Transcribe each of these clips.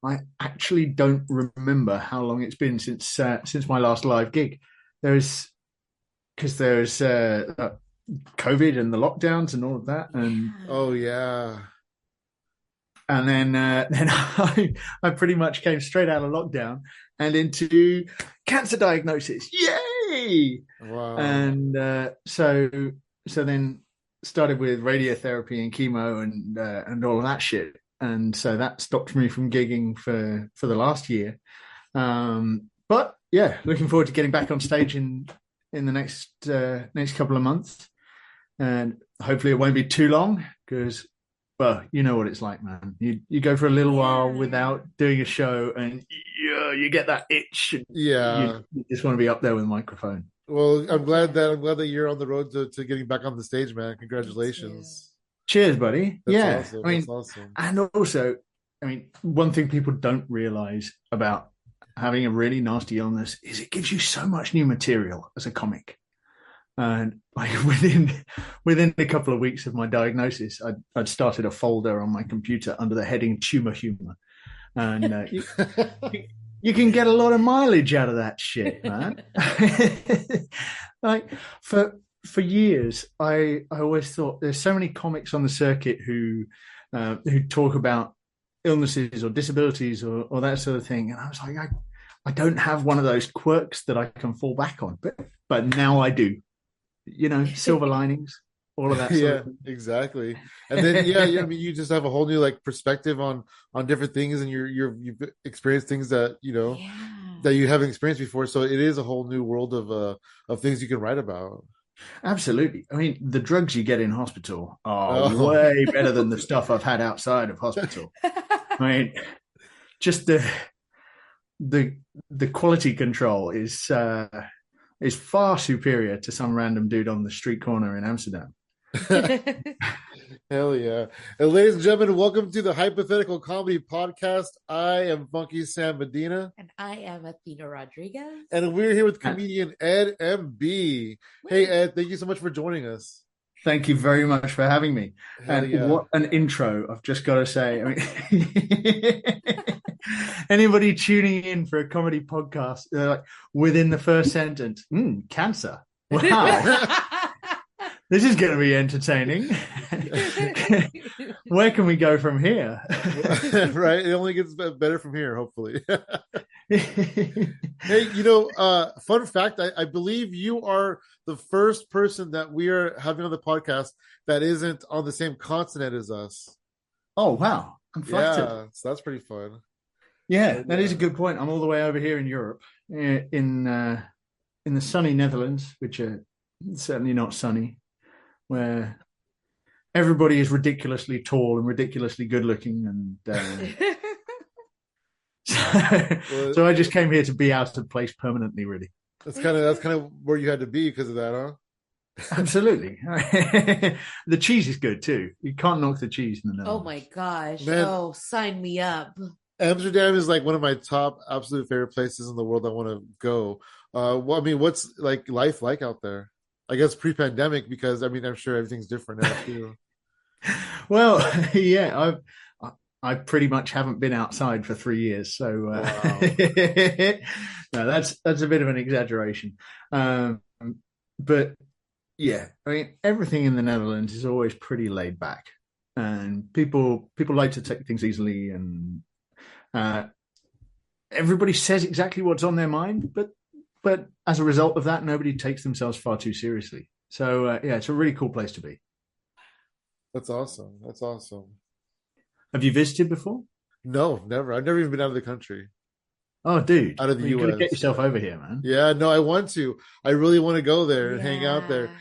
I actually don't remember how long it's been since my last live gig. There's because there's COVID and the lockdowns and all of that, Oh yeah. and then I pretty much came straight out of lockdown and into cancer diagnosis. Yay! Wow. And so then started with radiotherapy and chemo and all of that shit. And so that stopped me from gigging for the last year. But yeah, looking forward to getting back on stage in the next couple of months, and hopefully it won't be too long because, well, you know what it's like, man. You go for a little while Yeah. without doing a show, and you get that itch. And Yeah. you just want to be up there with a microphone. Well, I'm Heck glad yeah. that you're on the road to getting back on the stage, man. Me too. Congratulations. Cheers, buddy. That's Yeah, awesome. I That's mean, awesome. and also, I mean, one thing people don't realize about having a really nasty illness is it gives you so much new material as a comic. And like within a couple of weeks of my diagnosis, I'd started a folder on my computer under the heading "Tumor Humor," and you can get a lot of mileage out of that shit, man. Like for years, I always thought there's so many comics on the circuit who talk about illnesses or disabilities or that sort of thing, and I was like, I don't have one of those quirks that I can fall back on, but now I do. Silver linings, all of that sort Yeah, of thing. exactly. And then yeah, I mean, you just have a whole new like perspective on different things, and you've experienced things that Yeah. that you haven't experienced before. So it is a whole new world of things you can write about. Absolutely. I mean, the drugs you get in hospital are Oh, way better than the stuff I've had outside of hospital. I mean, just the the quality control is far superior to some random dude on the street corner in Amsterdam. hell yeah. And ladies and gentlemen, welcome to the Hypothetical Comedy Podcast. I am Funky Sam Medina, And I am Athena Rodriguez. and we're here with Uh, comedian Ed MB. Hey Woo. Ed, thank you so much for joining us. Thank you very much for having me. Hell And yeah. what an intro, I've just got to say. I mean, anybody tuning in for a comedy podcast, they're like, within the first sentence, cancer. Wow, this is going to be entertaining. Where can we go from here? Right? It only gets better from here, hopefully. Hey, fun fact, I believe you are the first person that we are having on the podcast that isn't on the same continent as us. Oh, wow. I'm flattered. Yeah, so that's pretty fun. Yeah, Hell that is a yeah. good point. I'm all the way over here in Europe, in the sunny Netherlands, which are certainly not sunny, where everybody is ridiculously tall and ridiculously good looking, and Well, so I just came here to be out of place permanently, really. that's kind of where you had to be because of that, huh? Absolutely. The cheese is good too. You can't knock the cheese in the Oh Netherlands. my gosh. Man, Oh, sign me up. Amsterdam is like one of my top absolute favorite places in the world I want to go. Well, I mean, what's like life like out there? I guess pre-pandemic, because I mean, I'm sure everything's different now too. Well, yeah, I pretty much haven't been outside for 3 years, so Wow. no, that's a bit of an exaggeration. But yeah, I mean, everything in the Netherlands is always pretty laid back, and people like to take things easily, and uh, everybody says exactly what's on their mind, but as a result of that, nobody takes themselves far too seriously. So yeah, it's a really cool place to be. That's awesome. That's awesome. Have you visited before? No, never. I've never even been out of the country, Oh, dude, out of the well, you got to get US. yourself Yeah. over here, man. Yeah, no, I want to. I really want to go there and hang out there. Yeah.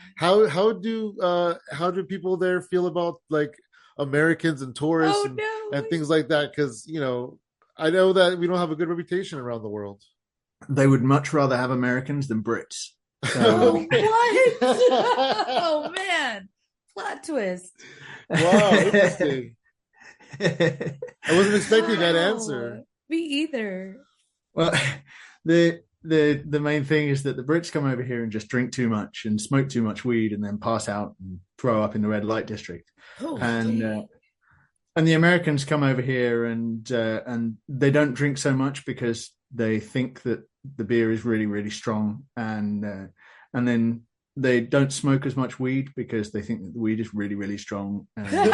How do people there feel about like Americans and tourists Oh and no. things like that? Because I know that we don't have a good reputation around the world. They would much rather have Americans than Brits. So Oh, Okay. what? Oh man. Plot twist. Wow, interesting. I wasn't expecting that answer. Wow. Me either. well, the main thing is that the Brits come over here and just drink too much and smoke too much weed and then pass out and throw up in the red light district. Oh, And dang. and the Americans come over here and they don't drink so much because they think that the beer is really really strong, and then they don't smoke as much weed because they think that the weed is really really strong, and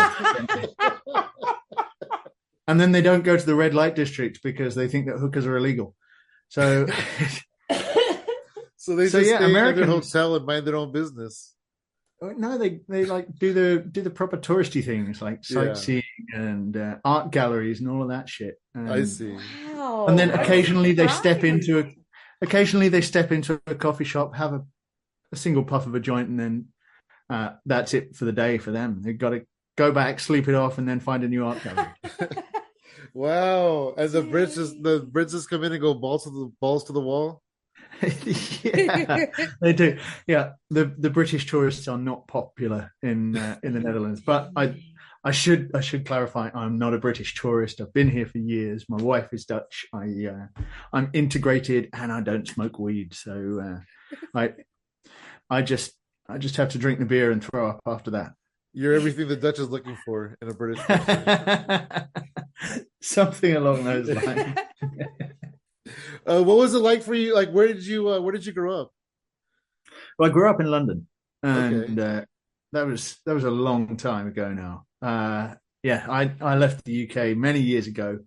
then they don't go to the red light district because they think that hookers are illegal. So So they So, just yeah, stay in their Americans- hotel and mind their own business. no, they like do the proper touristy things like Yeah, sightseeing and art galleries and all of that shit. I see. Wow. And then I'm occasionally they surprised. step into a coffee shop, have a single puff of a joint, and then that's it for the day for them. They've got to go back, sleep it off, and then find a new art gallery. Wow. As the Brits just come in and go balls to the wall. Yeah, they do. Yeah, the British tourists are not popular in the Netherlands, but I should clarify. I'm not a British tourist. I've been here for years. My wife is Dutch. I'm integrated and I don't smoke weed. So I I just have to drink the beer and throw up after that. You're everything the Dutch is looking for in a British person. Something along those lines. What was it like for you? Like, where did you grow up? Well, I grew up in London, Okay. and that was a long time ago now. Yeah, I left the UK many years ago,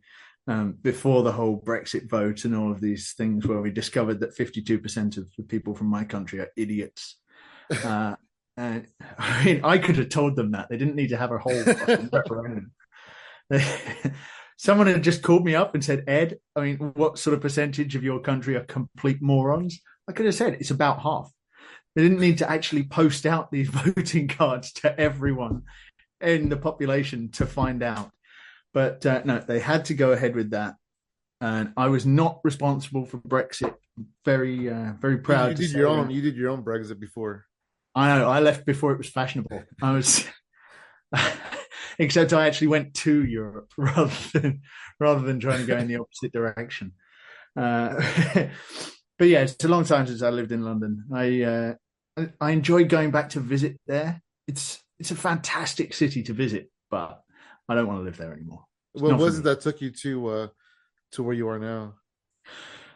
before the whole Brexit vote and all of these things, where we discovered that 52% of the people from my country are idiots. And I mean, I could have told them that they didn't need to have a whole fucking referendum. Someone had just called me up and said, Ed, I mean, what sort of percentage of your country are complete morons? I could have said it's about half. They didn't need to actually post out these voting cards to everyone in the population to find out. But no, they had to go ahead with that. And I was not responsible for Brexit. Very, very proud to say that. You did your own Brexit before. I know I left before it was fashionable. I was, except I actually went to Europe rather than trying to go in the opposite direction. Uh, but yeah, it's a long time since I lived in London. I enjoy going back to visit there. It's a fantastic city to visit, but I don't want to live there anymore. It's What not for was it me. that took you to where you are now?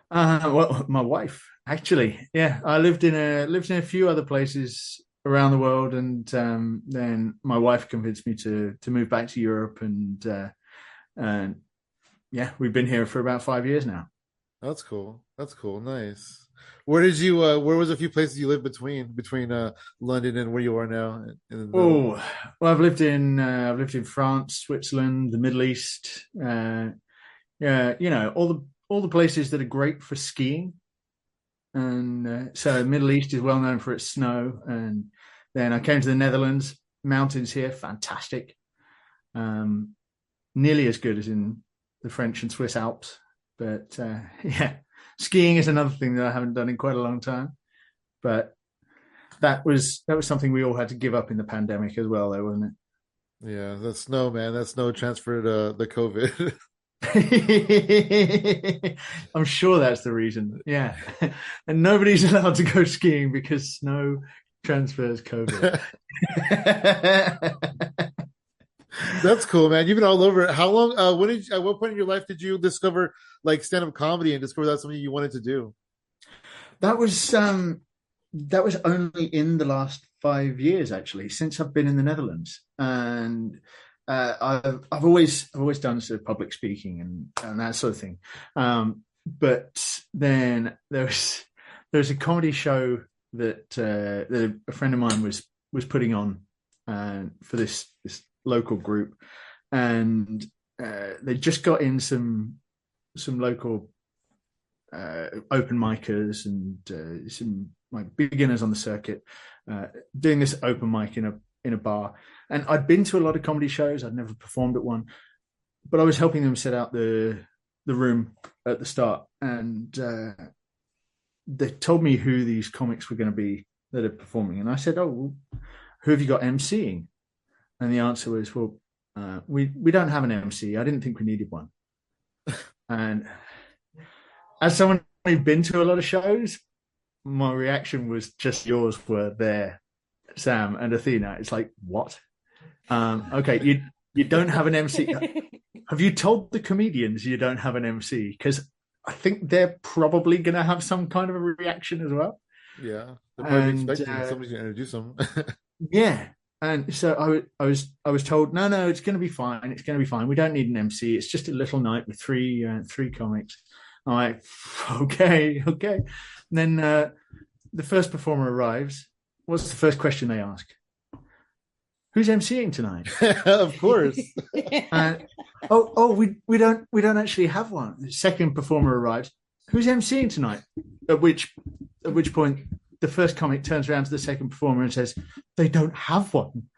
Well, my wife actually, yeah, I lived in a few other places around the world, and then my wife convinced me to move back to Europe, and yeah, we've been here for about 5 years now. That's cool. That's cool. Nice. Where did you where was a few places you lived between London and where you are now in the Netherlands? Oh, well, I've lived in France, Switzerland, the Middle East. Yeah, all the places that are great for skiing, and so Middle East is well known for its snow. And then I came to the Netherlands, mountains here, fantastic, um, nearly as good as in the French and Swiss Alps. But yeah, skiing is another thing that I haven't done in quite a long time. But that was something we all had to give up in the pandemic as well, though, wasn't Yeah, the snow, man. That snow transferred the COVID. it? I'm sure that's the reason. Yeah, and nobody's allowed to go skiing because snow transfers COVID. That's cool, man. You've been all over it. How long? At what point in your life did you discover like stand up comedy and discover that's something you wanted to do? That was only in the last 5 years, actually, since I've been in the Netherlands, and I've always done sort of public speaking and that sort of thing. But then there was a comedy show that a friend of mine was putting on for this local group, and they just got in some local open micers and some like beginners on the circuit, doing this open mic in a bar. And I'd been to a lot of comedy shows. I'd never performed at one, but I was helping them set out the room at the start, and they told me who these comics were going to be that are performing. And I said, "Oh, well, who have you got emceeing?" And the answer was, "Well, we don't have an MC. I didn't think we needed one." And as someone who'd been to a lot of shows, my reaction was just yours were there, Sam and Athena. It's like, what? Okay, You don't have an MC. Have you told the comedians you don't have an MC? Because I think they're probably going to have some kind of a reaction as well. Yeah, they're probably And expecting somebody's going to introduce them. yeah, and so I was told, no, it's going to be fine. It's going to be fine. We don't need an MC. It's just a little night with three comics. I'm like, okay, okay. And then the first performer arrives. What's the first question they ask? Who's MCing tonight? Of course. We don't actually have one. The second performer arrives. Who's MCing tonight? At which point the first comic turns around to the second performer and says, they don't have one.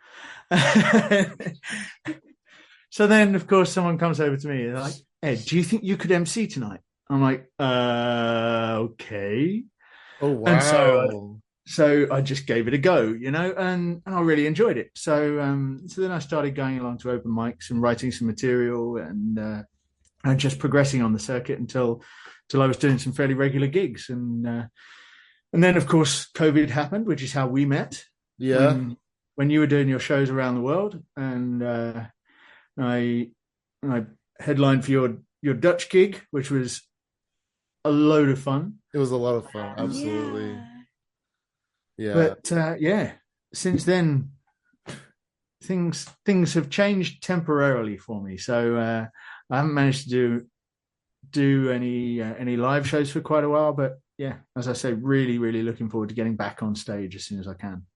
So then, of course, someone comes over to me and they're like, Ed, do you think you could MC tonight? I'm like, okay. Oh, wow. And so I just gave it a go, and I really enjoyed it. So then I started going along to open mics and writing some material and just progressing on the circuit until I was doing some fairly regular gigs. And then, of course, COVID happened, which is how we met. Yeah. When you were doing your shows around the world, and I headlined for your Dutch gig, which was a load of fun. It was a lot of fun. Absolutely. Yeah. But since then, things have changed temporarily for me. So I haven't managed to do any live shows for quite a while. But yeah, as I say, really, really looking forward to getting back on stage as soon as I can.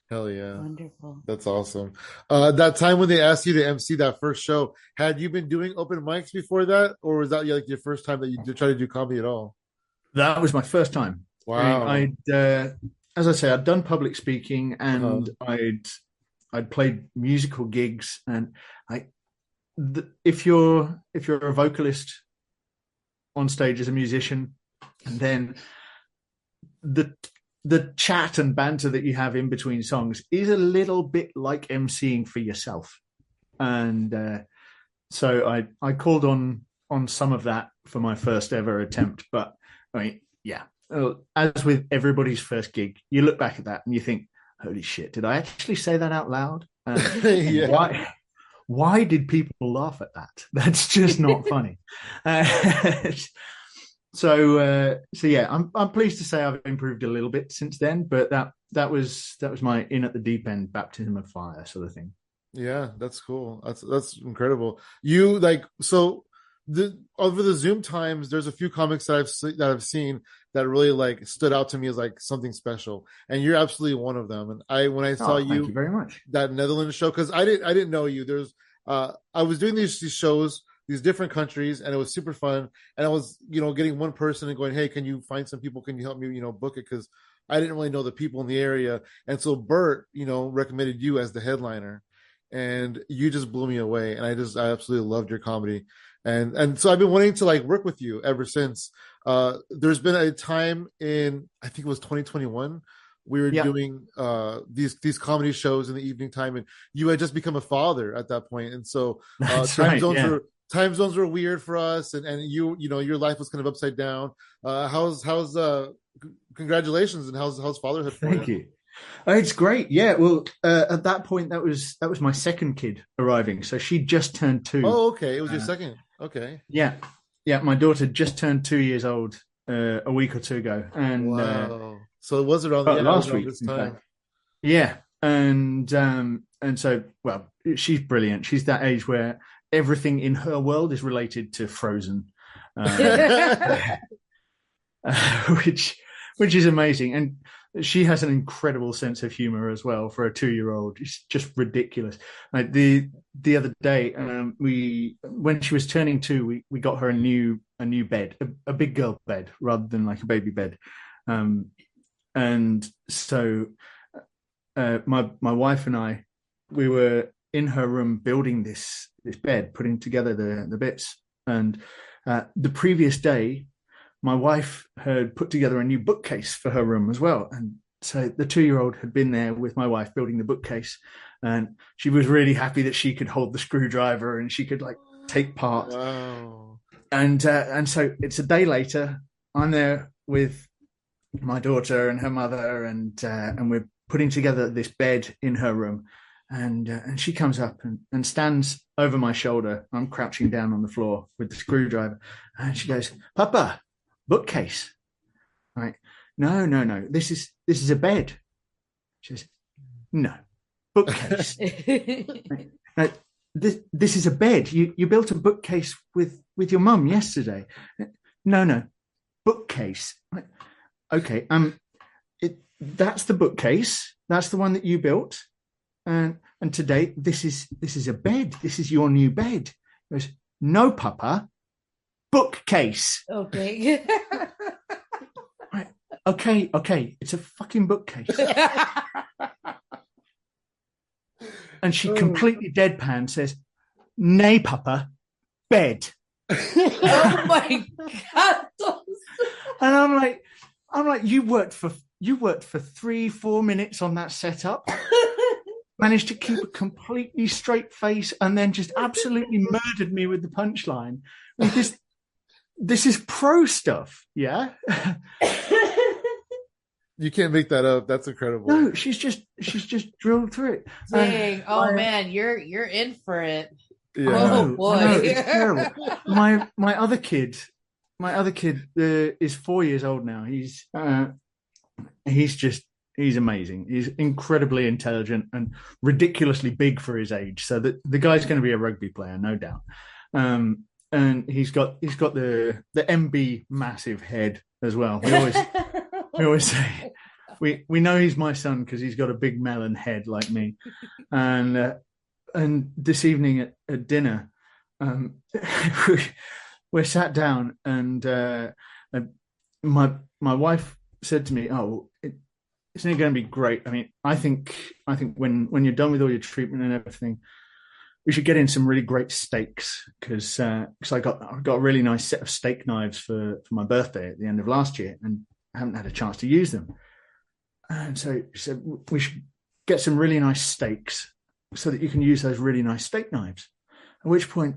Hell yeah. Wonderful. That's awesome. That time when they asked you to MC that first show, had you been doing open mics before that? Or was that like your first time that you did try to do comedy at all? That was my first time. Wow. I'd as I say, I'd done public speaking and I'd played musical gigs. And if you're a vocalist on stage as a musician, and then the chat and banter that you have in between songs is a little bit like emceeing for yourself. And so I called on some of that for my first ever attempt. But I mean, yeah, as with everybody's first gig, you look back at that and you think, holy shit, did I actually say that out loud? Yeah. Why did people laugh at that? That's just not funny. So yeah, I'm pleased to say I've improved a little bit since then, but that was my in at the deep end baptism of fire sort of thing. Yeah, that's cool. That's incredible. You over the Zoom times, there's a few comics that I've seen that really like stood out to me as like something special, and you're absolutely one of them. And when I saw thank you very much, that Netherlands show, because I didn't know you. I was doing these shows, these different countries, and it was super fun. And I was, getting one person and going, hey, can you find some people? Can you help me, book it? Because I didn't really know the people in the area. And so Bert, recommended you as the headliner, and you just blew me away. And I absolutely loved your comedy. And so I've been wanting to like work with you ever since. There's been a time in, I think it was 2021, we were doing these comedy shows in the evening time, and you had just become a father at that point. And so time zones were weird for us, and your life was kind of upside down. How's congratulations, and how's fatherhood for you? Thank you. It's great. Yeah. Well, at that point, that was my second kid arriving. So she just turned 2. Oh, okay. It was your second. Okay. Yeah. Yeah. My daughter just turned 2 years old a week or two ago. And wow. So it was around last week this time. Yeah. And so, well, she's brilliant. She's that age where everything in her world is related to Frozen. Which is amazing. And she has an incredible sense of humor as well for a 2-year-old. It's just ridiculous. Like the other day, when she was turning 2, we got her a new bed, a big girl bed rather than like a baby bed. And so my wife and I, we were in her room building this bed, putting together the bits. And the previous day, my wife had put together a new bookcase for her room as well. And so the 2-year-old had been there with my wife building the bookcase, and she was really happy that she could hold the screwdriver and she could like take part. Wow. And so it's a day later. I'm there with my daughter and her mother, and we're putting together this bed in her room. and she comes up and stands over my shoulder. I'm crouching down on the floor with the screwdriver, and she goes, "Papa, bookcase." Right? No, no, no. This is a bed. She says, "No, bookcase." Right? No, this is a bed. You built a bookcase with your mum yesterday. No, no, bookcase. Right? Okay. That's the bookcase. That's the one that you built. And today this is a bed. This is your new bed. He goes, "No, Papa, bookcase." Okay. Right. Okay, it's a fucking bookcase. And she completely deadpan says, "Nay, Papa, bed." Oh my god. And I'm like, you worked for 3-4 minutes on that setup. Managed to keep a completely straight face and then just absolutely murdered me with the punchline. This is pro stuff, yeah. You can't make that up. That's incredible. No, she's just drilled through it. Dang. Oh man, you're in for it. Yeah. Oh boy. I know, it's terrible. My other kid is 4 years old now. He's amazing. He's incredibly intelligent and ridiculously big for his age. So the guy's going to be a rugby player, no doubt. And he's got the MB massive head as well. We always say we know he's my son because he's got a big melon head like me. And this evening at dinner, we're sat down and my wife said to me, "Oh, isn't it going to be great? I mean, I think when you're done with all your treatment and everything, we should get in some really great steaks because I got a really nice set of steak knives for my birthday at the end of last year and I haven't had a chance to use them. And so she said we should get some really nice steaks so that you can use those really nice steak knives." At which point,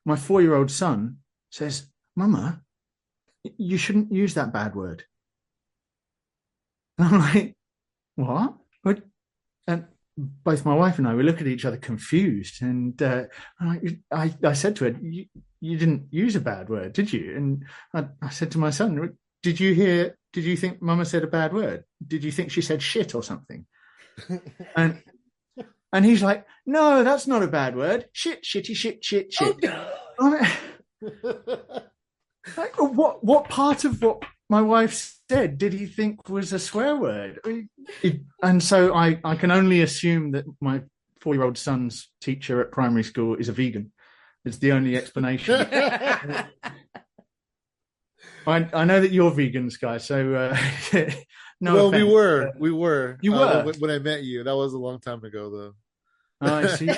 my 4-year-old son says, "Mama, you shouldn't use that bad word." And I'm like, "What?" And both my wife and I, we look at each other confused. And I said to her, you didn't use a bad word, did you? And I said to my son, did you think Mama said a bad word? Did you think she said shit or something? And he's like, "No, that's not a bad word. Shit, shitty, shit, shit, shit." Oh, like, what part of what my wife said did he think was a swear word? And so I can only assume that my 4-year-old son's teacher at primary school is a vegan. It's the only explanation. I know that you're vegans, guys. So no. Well, offense. we were. You were when I met you. That was a long time ago, though. Oh, I see.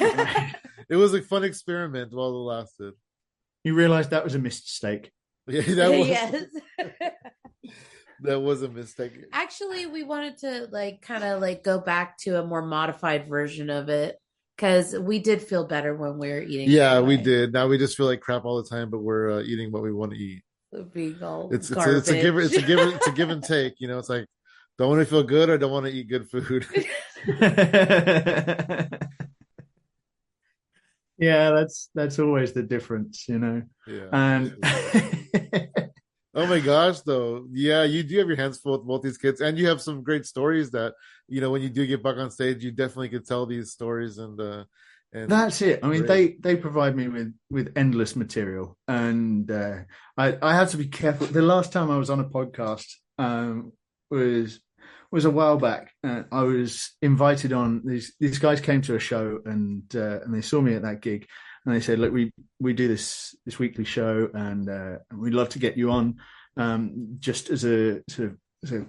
It was a fun experiment while it lasted. You realized that was a mistake. Yeah, that was. Yes. That was a mistake. Actually, we wanted to kind of go back to a more modified version of it because we did feel better when we were eating. Yeah, we did. Now we just feel like crap all the time, but we're eating what we want to eat. Being all it's a give and take. You know, it's like, don't want to feel good or don't want to eat good food. Yeah, that's always the difference, you know. Yeah. And oh my gosh, though. Yeah, you do have your hands full with both these kids, and you have some great stories that, you know, when you do get back on stage, you definitely could tell these stories and that's it. I mean, they provide me with endless material, and I had to be careful. The last time I was on a podcast was a while back. I was invited on. These guys came to a show and they saw me at that gig, and they said, "Look, we do this weekly show, and we'd love to get you on, just as a sort of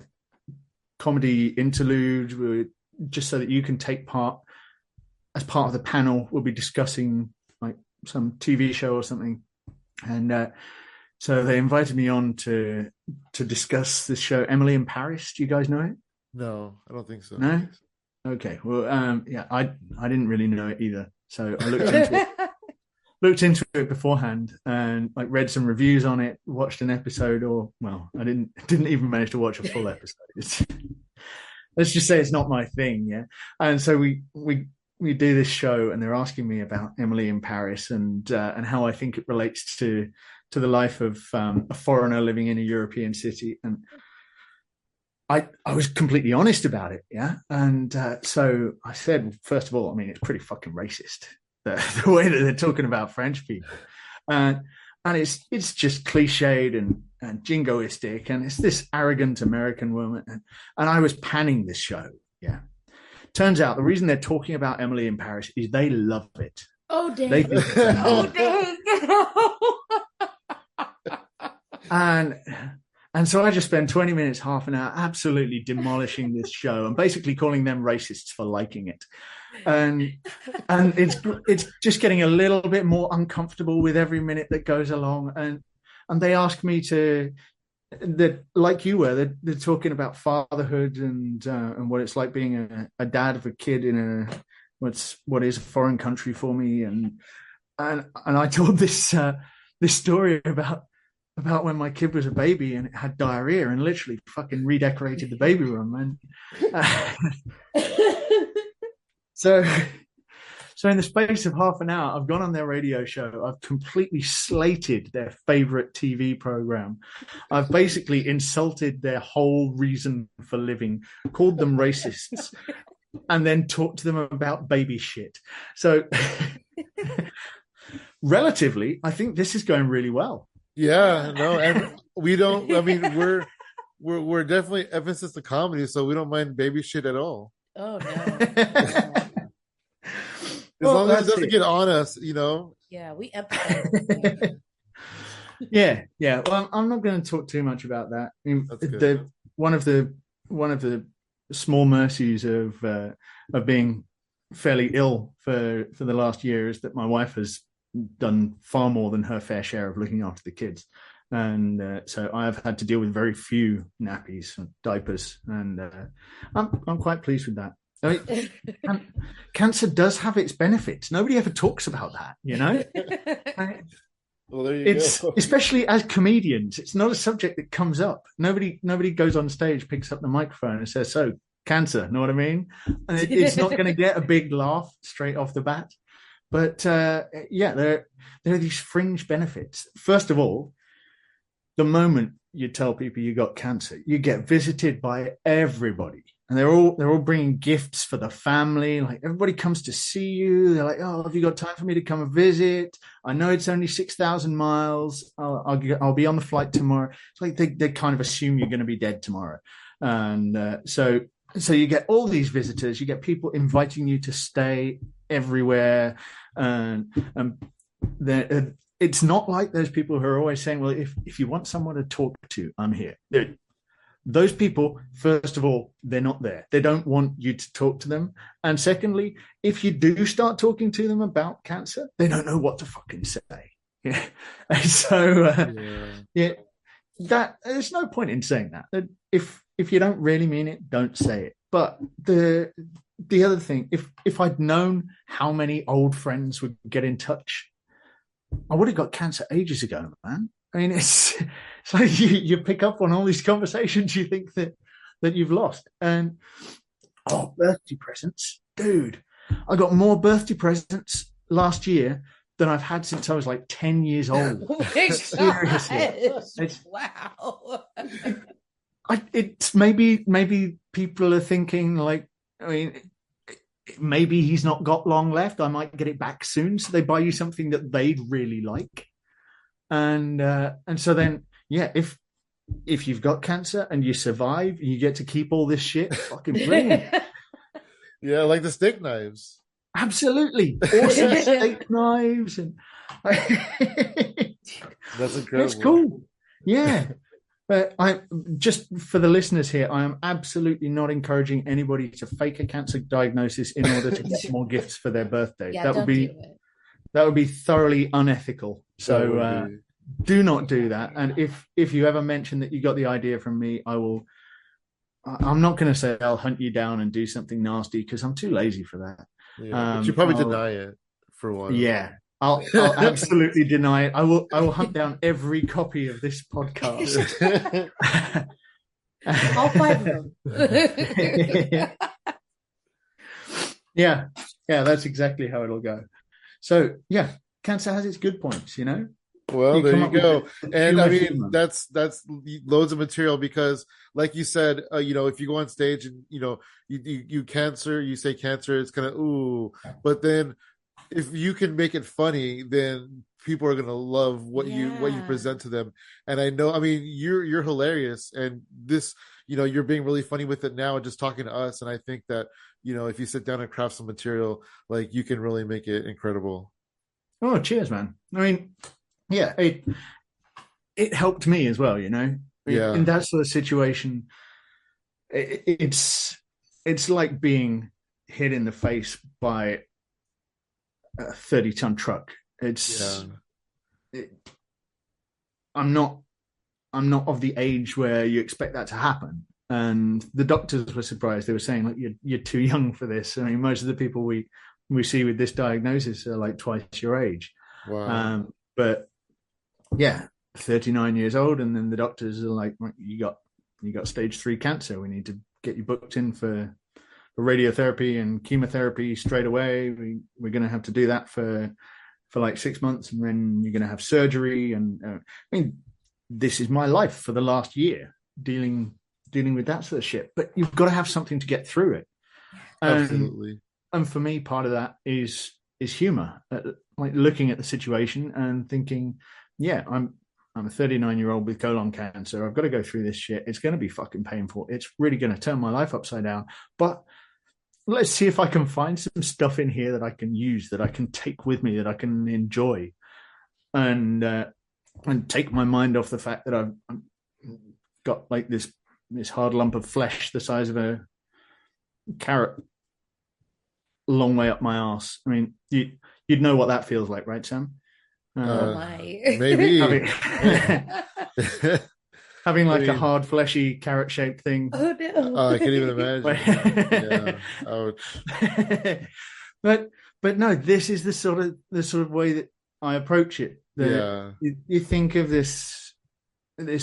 comedy interlude, just so that you can take part." As part of the panel, we'll be discussing like some TV show or something, and so they invited me on to discuss this show, Emily in Paris. Do you guys know it? No, I don't think so. No. Okay. Well, yeah, I didn't really know it either, so I looked into it beforehand and read some reviews on it, watched an episode, I didn't even manage to watch a full episode. Let's just say it's not my thing, yeah. And so we we do this show, and they're asking me about Emily in Paris and how I think it relates to the life of a foreigner living in a European city. And I was completely honest about it, yeah. And so I said, first of all, I mean, it's pretty fucking racist, the way that they're talking about French people, and it's just cliched and jingoistic, and it's this arrogant American woman. And I was panning this show, yeah. Turns out the reason they're talking about Emily in Paris is they love it. Oh dang! They think Oh dang! And so I just spent 20 minutes, half an hour, absolutely demolishing this show and basically calling them racists for liking it. And it's just getting a little bit more uncomfortable with every minute that goes along. And they ask me to, that like you were, they're talking about fatherhood and what it's like being a dad of a kid in what is a foreign country for me. And I told this story about when my kid was a baby and it had diarrhea and literally fucking redecorated the baby room. And so in the space of half an hour, I've gone on their radio show. I've completely slated their favorite TV program. I've basically insulted their whole reason for living, called them racists, and then talked to them about baby shit. So relatively, I think this is going really well. Yeah, no, and we don't. I mean, we're definitely emphasis to comedy, so we don't mind baby shit at all. no! As long as it doesn't get on us, you know. Yeah, we empathize. Yeah. Well, I'm not going to talk too much about that. I mean, one of the small mercies of being fairly ill for the last year is that my wife has done far more than her fair share of looking after the kids, and so I have had to deal with very few nappies and diapers, and I'm quite pleased with that. I mean, cancer does have its benefits. Nobody ever talks about that, you know. Well, there you go. Especially as comedians, it's not a subject that comes up. Nobody goes on stage, picks up the microphone, and says, "So, cancer." Know what I mean? And it's not going to get a big laugh straight off the bat. But yeah, there are these fringe benefits. First of all, the moment you tell people you got cancer, you get visited by everybody, and they're all bringing gifts for the family. Like, everybody comes to see you. They're like, "Oh, have you got time for me to come and visit? I know it's only 6,000 miles. I'll be on the flight tomorrow." It's like they kind of assume you're going to be dead tomorrow, and so you get all these visitors. You get people inviting you to stay everywhere, and it's not like those people who are always saying, "Well, if you want someone to talk to, I'm here." Those people, first of all, they're not there. They don't want you to talk to them. And secondly, if you do start talking to them about cancer, they don't know what to fucking say. Yeah. So that there's no point in saying that. If you don't really mean it, don't say it. But the other thing, if I'd known how many old friends would get in touch, I would have got cancer ages ago, man. I mean, it's like you pick up on all these conversations you think that you've lost. And birthday presents, dude. I got more birthday presents last year than I've had since I was like 10 years old. Oh my Seriously. Wow. It's maybe people are thinking, like, I mean, maybe he's not got long left. I might get it back soon. So they buy you something that they'd really like. And so then, yeah, if you've got cancer and you survive and you get to keep all this shit, fucking brilliant. Yeah, like the steak knives. Absolutely. Awesome steak knives. And that's incredible. It's cool. Yeah. But I just, for the listeners here, I am absolutely not encouraging anybody to fake a cancer diagnosis in order to get more gifts for their birthday. Yeah, that would be thoroughly unethical. So do not do that. And if you ever mention that you got the idea from me, I'm not going to say I'll hunt you down and do something nasty, because I'm too lazy for that. Yeah, but you probably deny it for a while. Yeah. I'll absolutely deny it. I will hunt down every copy of this podcast. All 5 of them. Yeah. Yeah, that's exactly how it'll go. So yeah, cancer has its good points, you know. Well, You there come you up with go. And I mean, humor. that's loads of material because, like you said, if you go on stage and you cancer, you say cancer, it's kind of ooh, but then if you can make it funny, then people are gonna love what you Yeah. present to them. And I know, I mean, you're hilarious, and this, you're being really funny with it now, just talking to us. And I think that if you sit down and craft some material, like you can really make it incredible. Oh, cheers, man. I mean, yeah, it helped me as well, you know. In Yeah. that sort of situation, it's like being hit in the face by a 30-ton truck. Yeah. It, I'm not I'm not of the age where you expect that to happen. And the doctors were surprised. They were saying, like, you're too young for this. I mean, most of the people we see with this diagnosis are like twice your age. Wow. But yeah, 39 years old, and then the doctors are like, "Right, you got stage 3 cancer. We need to get you booked in for radiotherapy and chemotherapy straight away. We're going to have to do that for like 6 months, and then you're going to have surgery." And I mean, this is my life for the last year, dealing with that sort of shit. But you've got to have something to get through it. And Absolutely. and for me, part of that is humor, like looking at the situation and thinking, yeah, I'm a 39-year-old with colon cancer. I've got to go through this shit. It's going to be fucking painful. It's really going to turn my life upside down. But let's see if I can find some stuff in here that I can use, that I can take with me, that I can enjoy, and take my mind off the fact that I've got like this hard lump of flesh the size of a carrot, a long way up my ass. I mean, you'd know what that feels like, right, Sam? Oh Uh, my. Maybe. having I having like a mean, hard, fleshy, carrot-shaped thing. Oh no. I can't even imagine. Yeah. Ouch. but but no, this is the sort of way that I approach it. That Yeah. you think of this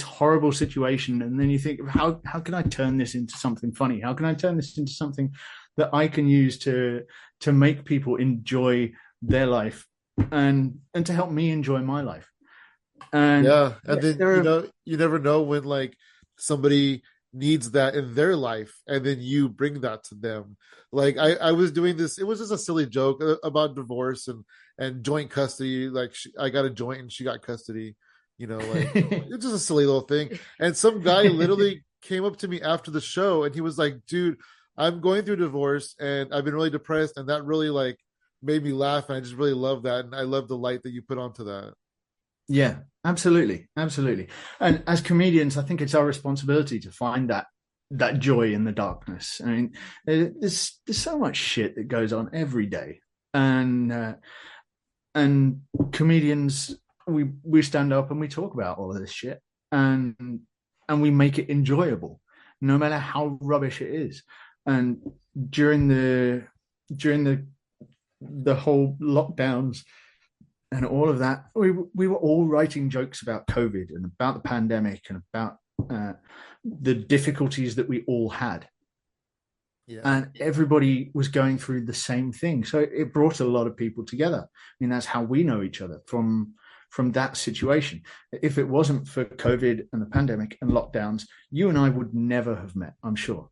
horrible situation, and then you think of how can I turn this into something funny? How can I turn this into something that I can use to make people enjoy their life, and to help me enjoy my life. And Yeah. And yeah, then, you never know when like somebody needs that in their life, and then you bring that to them. Like I was doing this, it was just a silly joke about divorce and joint custody. Like I got a joint and she got custody, like it's just a silly little thing. And some guy literally came up to me after the show and he was like, dude, I'm going through divorce and I've been really depressed, and that really like made me laugh, and I just really love that, and I love the light that you put onto that. Yeah, absolutely, absolutely. And as comedians, I think it's our responsibility to find that joy in the darkness. I mean, there's so much shit that goes on every day, and comedians, we stand up and we talk about all of this shit, and and we make it enjoyable, no matter how rubbish it is. And during the whole lockdowns and all of that, we were all writing jokes about COVID and about the pandemic and about the difficulties that we all had. Yeah. And everybody was going through the same thing. So it brought a lot of people together. I mean, that's how we know each other, from that situation. If it wasn't for COVID and the pandemic and lockdowns, you and I would never have met, I'm sure.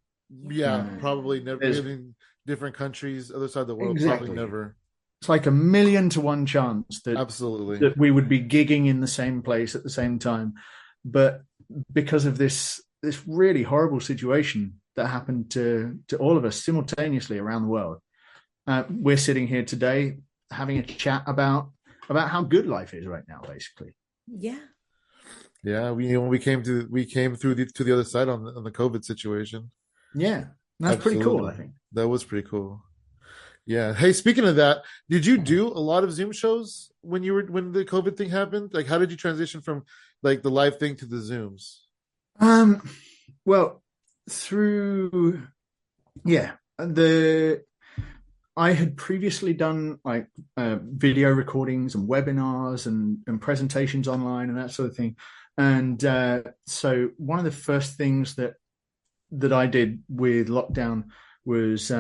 Yeah, Uh, probably never. We there's live in different countries, other side of the world, probably exactly. never. It's like a million to one chance that Absolutely. that we would be gigging in the same place at the same time. But because of this really horrible situation that happened to all of us simultaneously around the world, we're sitting here today having a chat about how good life is right now, basically. Yeah. Yeah, we came through to the other side on the COVID situation. Yeah, that's pretty cool, I Absolutely. think. That was pretty cool. Yeah. Hey, speaking of that, did you do a lot of Zoom shows when the COVID thing happened? Like how did you transition from like the live thing to the Zooms? Um, well, through yeah, the I had previously done like video recordings and webinars and presentations online and that sort of thing. And so one of the first things that I did with lockdown was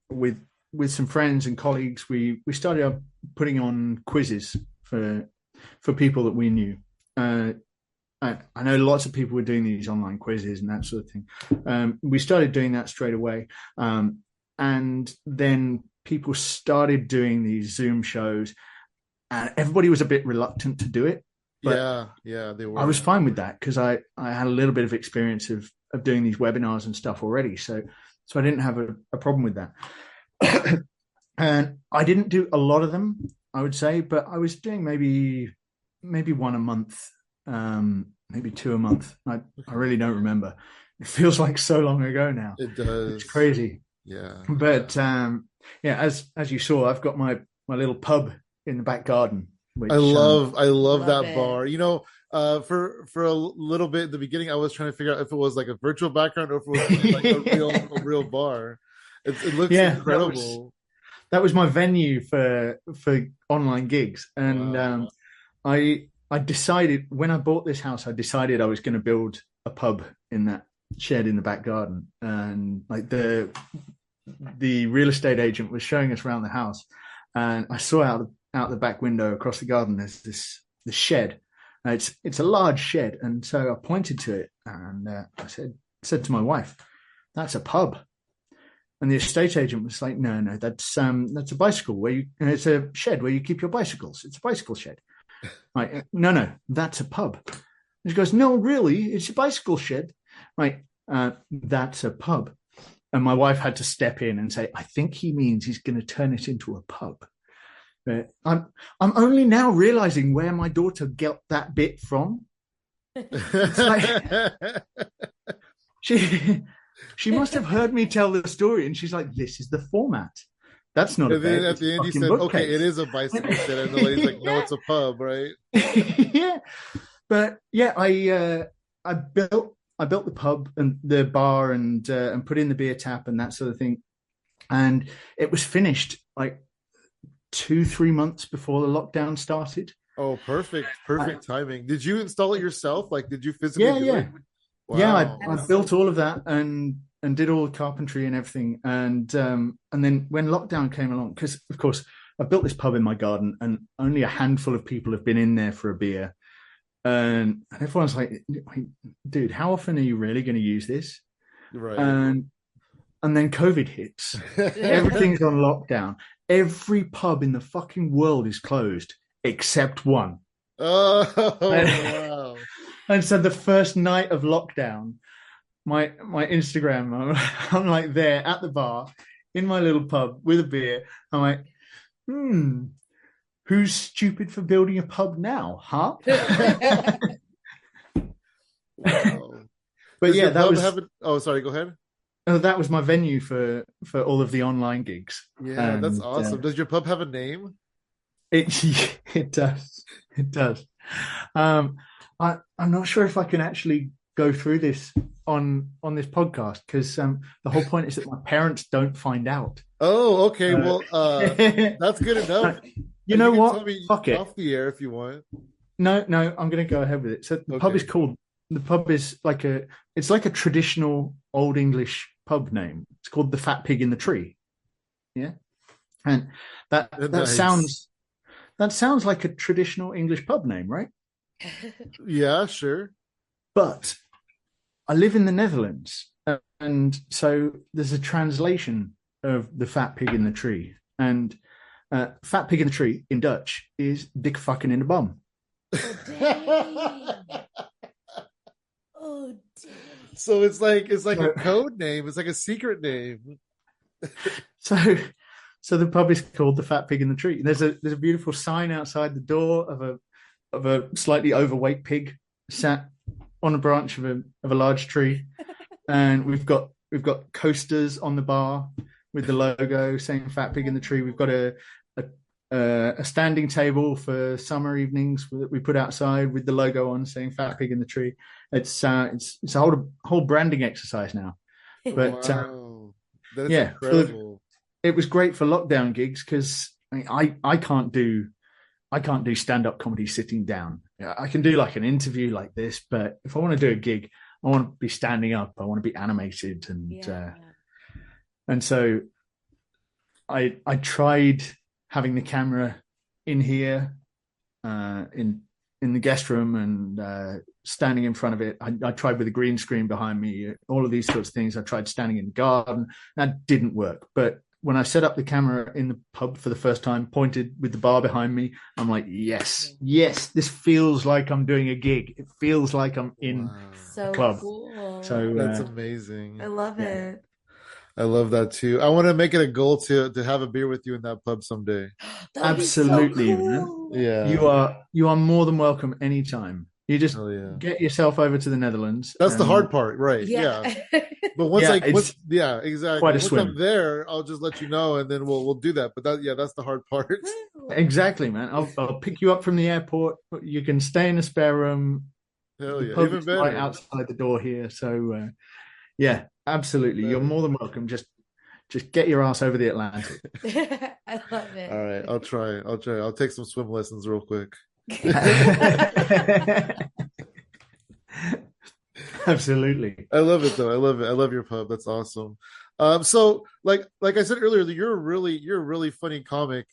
with with some friends and colleagues, we started up putting on quizzes for people that we knew. I know lots of people were doing these online quizzes and that sort of thing. We started doing that straight away. And then people started doing these Zoom shows, and everybody was a bit reluctant to do it. But they were. I was fine with that because I had a little bit of experience of doing these webinars and stuff already. So I didn't have a problem with that. And I didn't do a lot of them, I would say, but I was doing maybe one a month, maybe two a month. I really don't remember. It feels like so long ago now. It does. It's crazy. Yeah. But as you saw, I've got my little pub in the back garden. Which, I love that it. bar. For a little bit in the beginning, I was trying to figure out if it was like a virtual background or if it was like a real bar. It looks incredible. That was my venue for online gigs, and Wow. I decided when I bought this house, I decided I was going to build a pub in that shed in the back garden, and like the real estate agent was showing us around the house, and I saw out the back window across the garden there's this shed. It's a large shed, and so I pointed to it and I said to my wife, "That's a pub." And the estate agent was like, "No, that's a bicycle where it's a shed where you keep your bicycles. It's a bicycle shed." Like, no, that's a pub. And she goes, "No, really, it's a bicycle shed." Like, that's a pub. And my wife had to step in and say, "I think he means he's going to turn it into a pub." I'm only now realizing where my daughter got that bit from. It's like, she must have heard me tell the story, and she's like, "This is the format. That's not a bed. Then at the end, he said, "Okay, it is a bicycle shed," and the lady's like, "No, it's a pub, right?" Yeah, but yeah, I built the pub and the bar and put in the beer tap and that sort of thing, and it was finished like 2-3 months before the lockdown started. Oh, perfect timing. Did you install it yourself? Like, did you physically do it? Wow. Yeah, I built all of that and did all the carpentry and everything. And then when lockdown came along, because of course I built this pub in my garden, and only a handful of people have been in there for a beer, and everyone's like, "Dude, how often are you really going to use this?" Right. And then COVID hits. Everything's on lockdown. Every pub in the fucking world is closed except one. Oh, wow. And so the first night of lockdown, my Instagram, I'm like there at the bar in my little pub with a beer. I'm like, who's stupid for building a pub now, huh? Wow. But yeah, that was. Oh, sorry. Go ahead. That was my venue for all of the online gigs. Yeah, that's awesome. Does your pub have a name? It does. It does. I'm not sure if I can actually go through this on this podcast, because the whole point is that my parents don't find out. Oh, okay. Well, that's good enough. You know what? Fuck it. Off the air if you want. No, I'm going to go ahead with it. So the pub is called. The pub is like a traditional Old English pub name. It's called the Fat Pig in the Tree. Yeah, and that sounds like a traditional English pub name, right? Yeah, sure. But I live in the Netherlands, and so there's a translation of the Fat Pig in the Tree, and Fat Pig in the Tree in Dutch is dick fucking in the bum. Oh, so it's like a code name. It's like a secret name. So the pub is called the Fat Pig in the Tree. There's a beautiful sign outside the door of a slightly overweight pig sat on a branch of a large tree, and we've got coasters on the bar with the logo saying Fat Pig in the Tree. We've got a standing table for summer evenings that we put outside with the logo on saying Fat Pig in the Tree. It's a whole branding exercise now. But wow. That's yeah, incredible. It was great for lockdown gigs because I can't do stand-up comedy sitting down. I can do like an interview like this, but if I want to do a gig, I want to be standing up. I want to be animated, and so I tried having the camera in here, in the guest room, and standing in front of it. I tried with a green screen behind me, all of these sorts of things. I tried standing in the garden. That didn't work. But when I set up the camera in the pub for the first time, pointed with the bar behind me, I'm like, yes, yes, this feels like I'm doing a gig. It feels like I'm in Wow. a So club. cool. So That's amazing. I love yeah, it. I love that too. I want to make it a goal to have a beer with you in that pub someday. That would be so absolutely, man. cool. Yeah. You are more than welcome anytime. You just Hell yeah. get yourself over to the Netherlands, That's the and hard part, right? Yeah. Yeah. But yeah, once it's yeah, exactly. quite a Once I'm swim. there, I'll just let you know and then we'll do that. But that yeah, that's the hard part. Exactly, man. I'll pick you up from the airport. You can stay in a spare room. Hell The yeah. pub Even is right better. outside the door here. So yeah, Even absolutely. You're better. more than welcome. Just get your ass over the Atlantic. I love All right, I'll it. try. I'll try. I'll take some swim lessons real quick. Absolutely. I love it though. I love it. I love your pub. That's awesome. So like I said earlier, you're a really funny comic,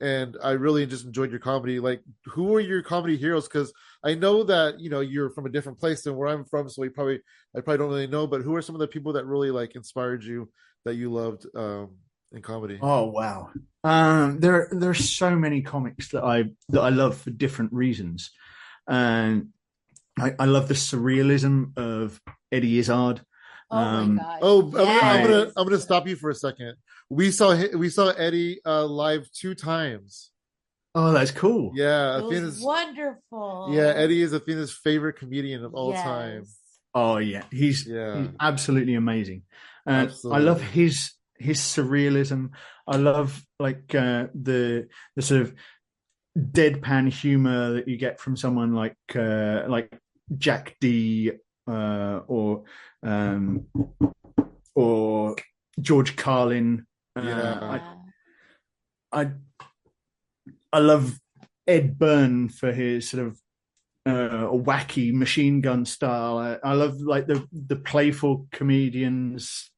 and I really just enjoyed your comedy. Like, who are your comedy heroes? Because I know that you're from a different place than where I'm from, so I probably don't really know. But who are some of the people that really like inspired you that you loved in comedy? Oh wow. There are so many comics that I love for different reasons, and I love the surrealism of Eddie Izzard. Oh my Um, gosh. Oh, I Yes. I'm gonna stop you for a second. We saw Eddie live 2 times. oh, that's cool. Yeah, It was Athena's yeah, wonderful. Eddie is Athena's favorite comedian of all time. Yes. Oh yeah, he's Yeah, absolutely amazing, and I love absolutely. his surrealism. I love like the sort of deadpan humor that you get from someone like Jack D, um, or George Carlin. Yeah. Yeah. I I love Ed Byrne for his sort of wacky machine gun style. I love like the playful comedians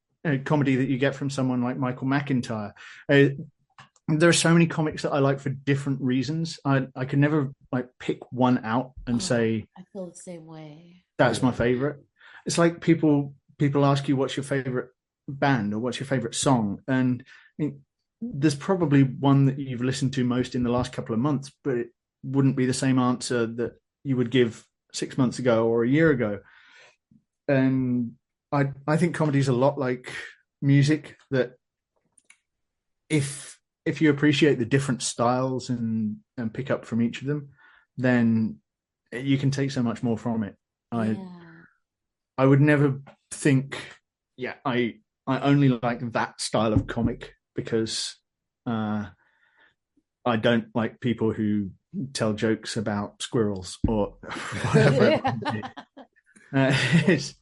comedy that you get from someone like Michael McIntyre. There are so many comics that I like for different reasons. I could never like pick one out and Oh, say I feel the same way. that's my Yeah. favorite. It's like people ask you what's your favorite band or what's your favorite song, and I mean, there's probably one that you've listened to most in the last couple of months, but it wouldn't be the same answer that you would give 6 months ago or a year ago. And I think comedy is a lot like music that if you appreciate the different styles and pick up from each of them, then you can take so much more from it. I Yeah. I would never think, yeah, I only like that style of comic because uh, I don't like people who tell jokes about squirrels or whatever it might be. It's,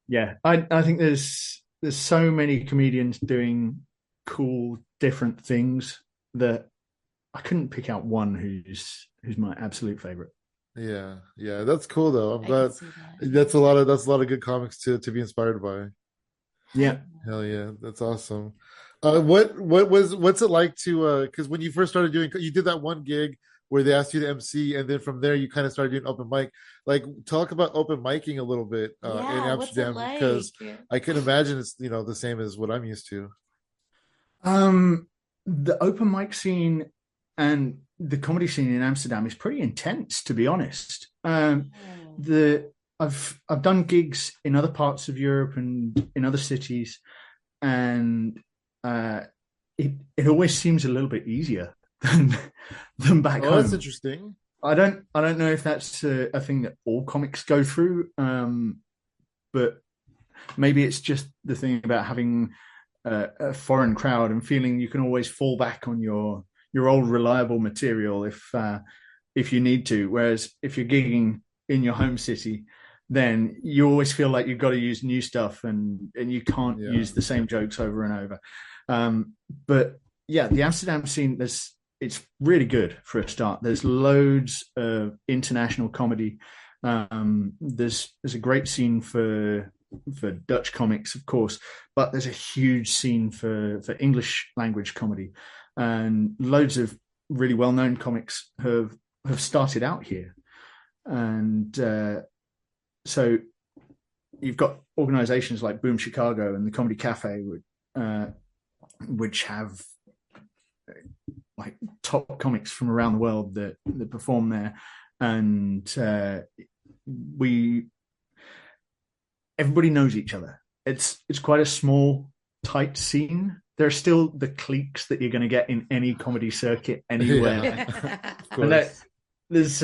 yeah, I think there's so many comedians doing cool different things that I couldn't pick out one who's my absolute favorite. Yeah. Yeah. That's cool though. I'm I can glad see that. that's a lot of good comics to be inspired by. Yeah. Hell yeah, that's awesome. What's it like to because when you first started doing you did that one gig where they asked you to MC and then from there you kind of started doing open mic. Like talk about open micing a little bit in Yeah, what's it Amsterdam like? because I can imagine it's the same as what I'm used to. Um, the open mic scene and the comedy scene in Amsterdam is pretty intense, to be honest. Oh, The I've done gigs in other parts of Europe and in other cities, and uh, it always seems a little bit easier than back Oh, that's home. interesting. I don't know if that's a thing that all comics go through, but maybe it's just the thing about having a foreign crowd and feeling you can always fall back on your old reliable material if you need to. Whereas if you're gigging in your home city, then you always feel like you've got to use new stuff and you can't Yeah. use the same jokes over and over. But yeah, the Amsterdam scene, it's really good for a start. There's loads of international comedy. There's a great scene for for Dutch comics, of course, but there's a huge scene for English language comedy, and loads of really well known comics have started out here, and so you've got organizations like Boom Chicago and the Comedy Cafe, which have like top comics from around the world that perform there, and everybody knows each other. It's quite a small, tight scene. There are still the cliques that you're going to get in any comedy circuit anywhere. Yeah, And there's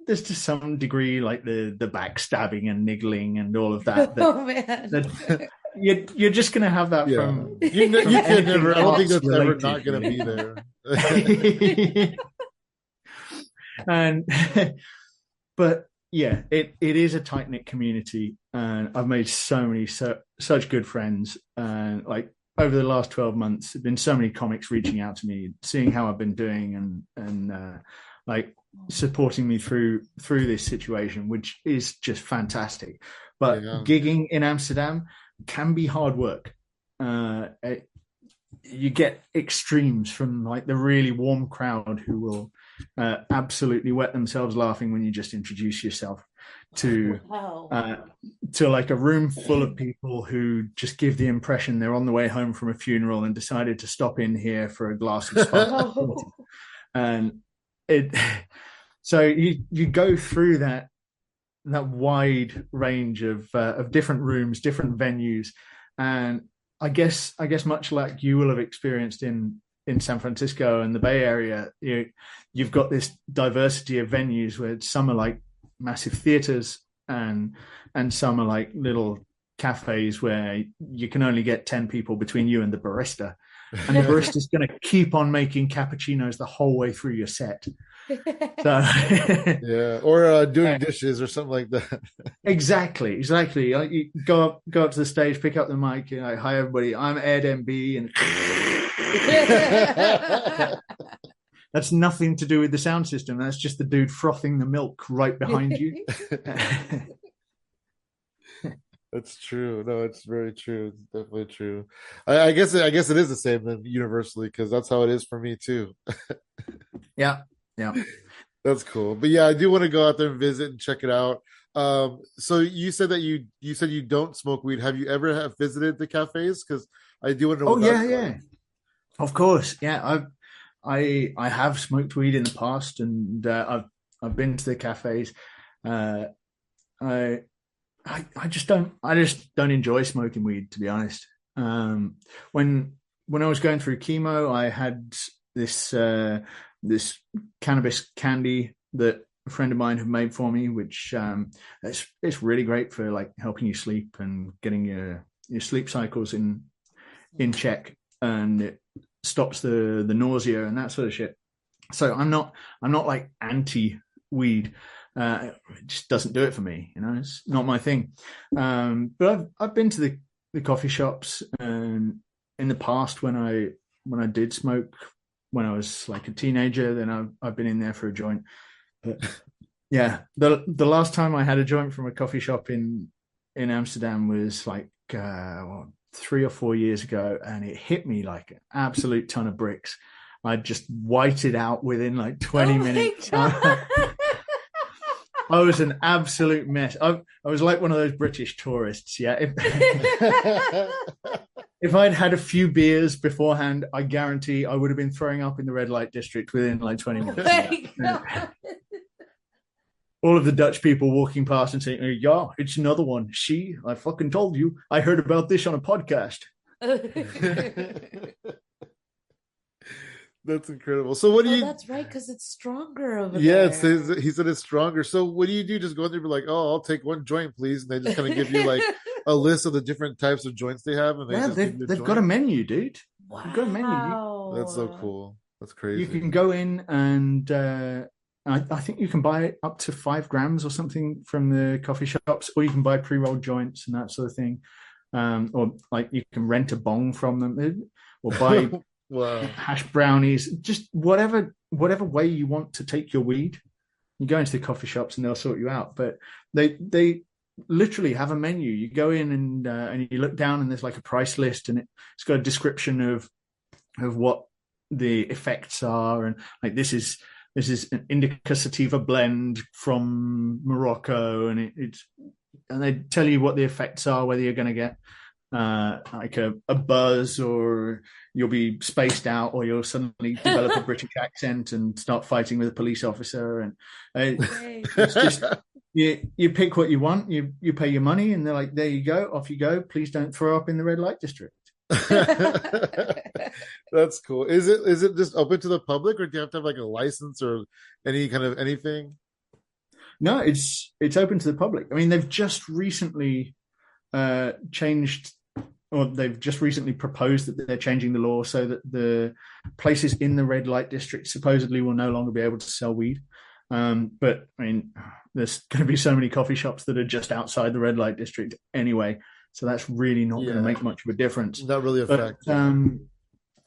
to some degree like the backstabbing and niggling and all of that. Oh man. That you're just going to have that from you can never. I don't think that's ever related, not going to be there. And but yeah, it is a tight knit community, and I've made such good friends. And like over the last 12 months, there've been so many comics reaching out to me, seeing how I've been doing, and like supporting me through this situation, which is just fantastic. But gigging in Amsterdam can be hard work. You get extremes from like the really warm crowd who will absolutely wet themselves laughing when you just introduce yourself to like a room full of people who just give the impression they're on the way home from a funeral and decided to stop in here for a glass of sparkling water. And so you go through that wide range of different rooms, different venues, and I guess much like you will have experienced in San Francisco and the Bay Area, you've got this diversity of venues where some are like massive theaters and some are like little cafes where you can only get 10 people between you and the barista, and the barista's going to keep on making cappuccinos the whole way through your set. So yeah, or doing dishes or something like that. Exactly. You go up to the stage, pick up the mic, hi everybody, I'm Ed MB, and that's nothing to do with the sound system. That's just the dude frothing the milk right behind you. That's true. No, it's very true. It's definitely true. I guess it is the same then universally, because that's how it is for me too. Yeah. That's cool. But yeah, I do want to go out there and visit and check it out. So you said that you said you don't smoke weed. Have you ever visited the cafes? Because I do want to know. Oh yeah. Of course, yeah. I have smoked weed in the past, and I've been to the cafes. I just don't enjoy smoking weed, to be honest. When I was going through chemo, I had this cannabis candy that a friend of mine had made for me, which it's really great for like helping you sleep and getting your sleep cycles in check, and it stops the nausea and that sort of shit. So I'm not like anti weed. It just doesn't do it for me, it's not my thing. But I've been to the coffee shops, and in the past when I did smoke when I was like a teenager, then I've been in there for a joint. But yeah, the last time I had a joint from a coffee shop in Amsterdam was like 3 or 4 years ago, and it hit me like an absolute ton of bricks. I just whited out within like 20 minutes. I was an absolute mess. I was like one of those British tourists. Yeah. If I'd had a few beers beforehand, I guarantee I would have been throwing up in the red light district within like 20 minutes. All of the Dutch people walking past and saying, yeah, it's another one. I fucking told you. I heard about this on a podcast. That's incredible. So what do you? That's right, because it's stronger over there. Yeah, he said it's stronger. So what do you do? Just go in there and be like, oh, I'll take one joint, please, and they just kind of give you like a list of the different types of joints they have, and they've got a menu, dude. Wow. They've got a menu. That's so cool. That's crazy. You can go in and I think you can buy up to 5 grams or something from the coffee shops, or you can buy pre-rolled joints and that sort of thing. Or like you can rent a bong from them, or buy wow. hash brownies, just whatever way you want to take your weed. You go into the coffee shops and they'll sort you out. But they literally have a menu. You go in and you look down and there's like a price list, and it's got a description of what the effects are, and like this is an indica sativa blend from Morocco, and and they tell you what the effects are, whether you're going to get like a buzz, or you'll be spaced out, or you'll suddenly develop a British accent and start fighting with a police officer. And it's just you pick what you want, you pay your money, and they're like, there you go, off you go. Please don't throw up in the red light district. That's cool. Is it just open to the public, or do you have to have like a license or any kind of anything? No, it's open to the public. I mean, they've just recently changed, or they've just recently proposed that they're changing the law so that the places in the red light district supposedly will no longer be able to sell weed. But I mean, there's going to be so many coffee shops that are just outside the red light district anyway, so that's really not going to make much of a difference. Not really affect.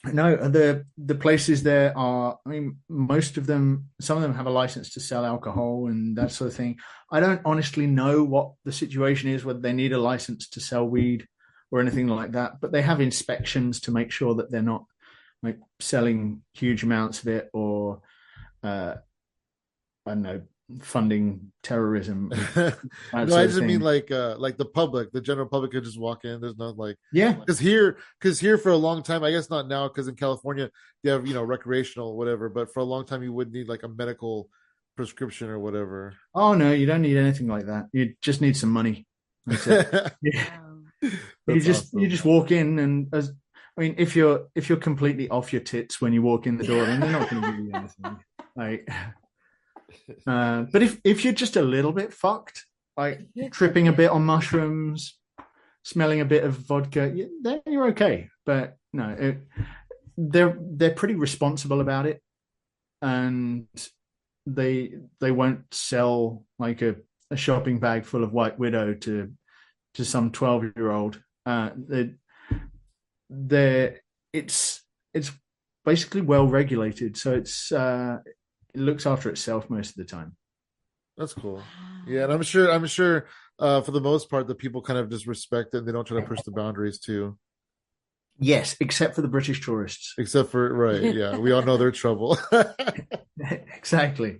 No, the places there are, I mean, most of them, some of them have a license to sell alcohol and that sort of thing. I don't honestly know what the situation is, whether they need a license to sell weed or anything like that, but they have inspections to make sure that they're not like selling huge amounts of it, or I don't know, funding terrorism. No, I just mean like the public, the general public could just walk in. There's not like, yeah, because here for a long time, I guess not now, because in California you have recreational whatever, but for a long time you would need like a medical prescription or whatever. Oh no, you don't need anything like that. You just need some money. That's it. Yeah. You just walk in, and I mean, if you're completely off your tits when you walk in the door, then they're not going to give you anything. Like, but if you're just a little bit fucked, like tripping a bit on mushrooms, smelling a bit of vodka, then you're okay. But no, they're pretty responsible about it, and they won't sell like a shopping bag full of White Widow to some 12-year-old. It's basically well regulated, so it looks after itself most of the time. That's cool. Yeah, and I'm sure for the most part the people kind of just respect it and they don't try to push the boundaries too. Yes, except for the British tourists. Except for right, yeah. We all know their trouble. Exactly.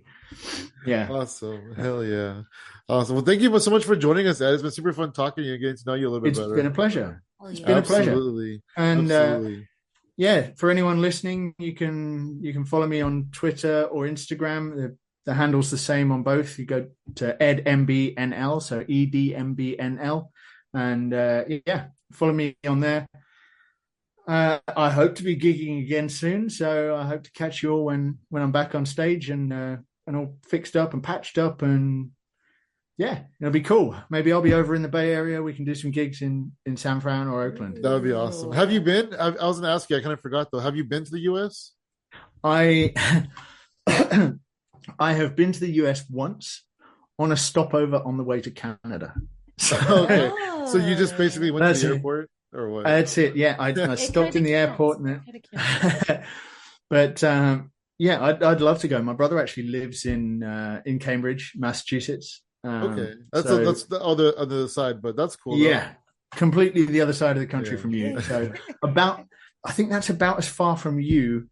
Yeah. Awesome. Hell yeah. Awesome. Well, thank you so much for joining us, Ed. It's been super fun talking to you and getting to know you a little bit better. It's been a pleasure. It's been a pleasure. Absolutely. And Absolutely. Yeah, for anyone listening, you can follow me on Twitter or Instagram. The handle's the same on both. You go to EdMBNL, so EDMBNL, and yeah, follow me on there. I hope to be gigging again soon, so I hope to catch you all when I'm back on stage and all fixed up and patched up, and yeah, it'll be cool. Maybe I'll be over in the Bay Area. We can do some gigs in San Fran or Oakland. That would be awesome. Have you been? I was going to ask you. I kind of forgot though. Have you been to the U.S.? I I have been to the US once on a stopover on the way to Canada. So, okay, so you just basically went to the airport, or what? That's it. Yeah, I stopped in the airport, but yeah, I'd love to go. My brother actually lives in Cambridge, Massachusetts. Okay, that's the other side, but that's cool. Yeah, completely the other side of the country from you. Yeah. So I think that's about as far from you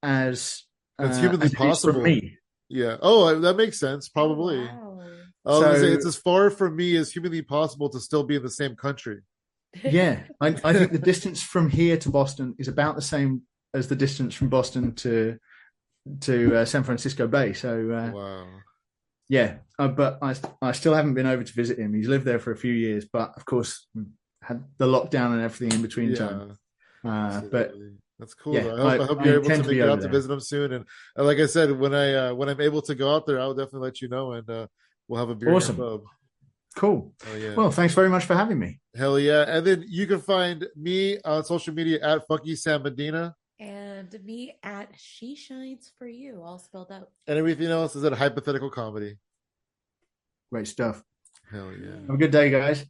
as it's humanly as it is possible. from me. Yeah. Oh, that makes sense. Probably. Wow. I was gonna say So- it's as far from me as humanly possible to still be in the same country. Yeah, I think the distance from here to Boston is about the same as the distance from Boston to San Francisco Bay. So Wow. yeah, but I still haven't been over to visit him. He's lived there for a few years, but of course had the lockdown and everything in between time. But Absolutely. That's cool. yeah, though. I hope I you're able to intend to make be it over out to there. visit them soon. And like I said, when I'm able to go out there, I'll definitely let you know, and we'll have a beer Awesome. in your pub. Cool. Oh yeah. Well, thanks very much for having me. Hell yeah. And then you can find me on social media at Funky Sam Medina. And me at She Shines For You, all spelled out. And everything else is at Hypothetical Comedy. Great stuff. Hell yeah. Have a good day, guys.